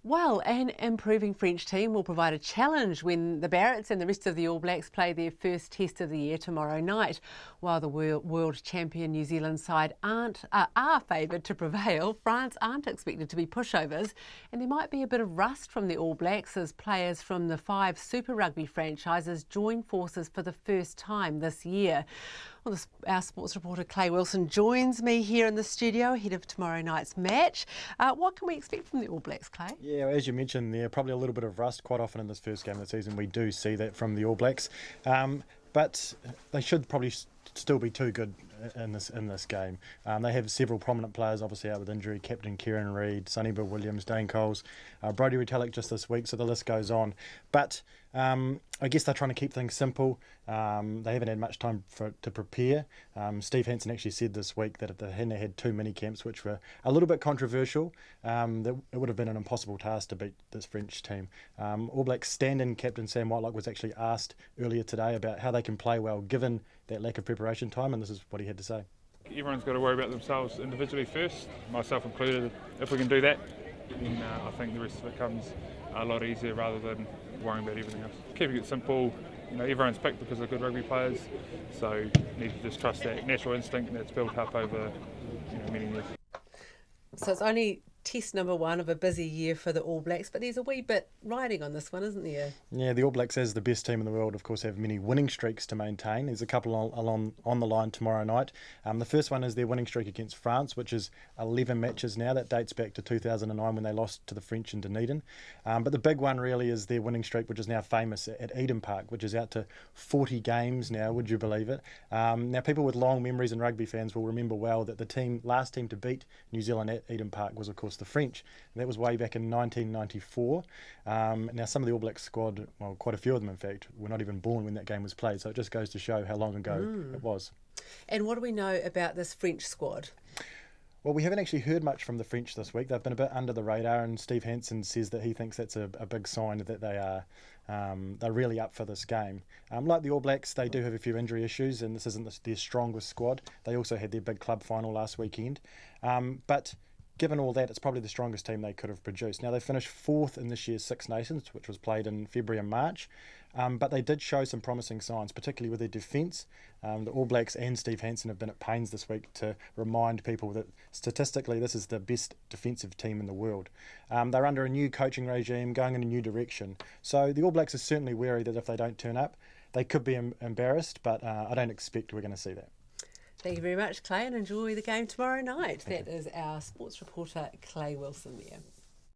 Well, an improving French team will provide a challenge when the Barretts and the rest of the All Blacks play their first test of the year tomorrow night. While the world champion New Zealand side are favoured to prevail, France aren't expected to be pushovers, and there might be a bit of rust from the All Blacks as players from the 5 Super Rugby franchises join forces for the first time this year. Well, our sports reporter Clay Wilson joins me here in the studio ahead of tomorrow night's match. What can we expect from the All Blacks, Clay? Yeah, as you mentioned there, probably a little bit of rust. Quite often in this first game of the season, we do see that from the All Blacks. But they should probably still be too good in this game. They have several prominent players obviously out with injury: Captain Kieran Reid, Sonny Bill Williams, Dane Coles, Brodie Retallick just this week, so the list goes on. But I guess they're trying to keep things simple. They haven't had much time to prepare. Steve Hansen actually said this week that if they hadn't had 2 mini camps, which were a little bit controversial, that it would have been an impossible task to beat this French team. All Blacks stand-in captain Sam Whitelock was actually asked earlier today about how they can play well given that lack of preparation time, and this is what he had to say. Everyone's got to worry about themselves individually first, myself included. If we can do that, then I think the rest of it comes a lot easier rather than worrying about everything else. Keeping it simple, everyone's picked because they're good rugby players, so you need to just trust that natural instinct that's built up over many years. So it's only test number 1 of a busy year for the All Blacks, but there's a wee bit riding on this one, isn't there? Yeah, the All Blacks, as the best team in the world, of course, have many winning streaks to maintain. There's a couple on the line tomorrow night. The first one is their winning streak against France, which is 11 matches now. That dates back to 2009 when they lost to the French in Dunedin. But the big one really is their winning streak, which is now famous at Eden Park, which is out to 40 games now, would you believe it? Now, people with long memories and rugby fans will remember well that the last team to beat New Zealand at Eden Park was, of course, the French. And that was way back in 1994. Now, some of the All Blacks squad, well, quite a few of them, in fact, were not even born when that game was played. So it just goes to show how long ago it was. And what do we know about this French squad? Well, we haven't actually heard much from the French this week. They've been a bit under the radar, and Steve Hansen says that he thinks that's a big sign that they're really up for this game. Like the All Blacks, they do have a few injury issues, and this isn't their strongest squad. They also had their big club final last weekend. But given all that, it's probably the strongest team they could have produced. Now, they finished 4th in this year's Six Nations, which was played in February and March. But they did show some promising signs, particularly with their defence. The All Blacks and Steve Hansen have been at pains this week to remind people that statistically this is the best defensive team in the world. They're under a new coaching regime, going in a new direction. So the All Blacks are certainly wary that if they don't turn up, they could be embarrassed, but I don't expect we're going to see that. Thank you very much, Clay, and enjoy the game tomorrow night. That is our sports reporter, Clay Wilson there.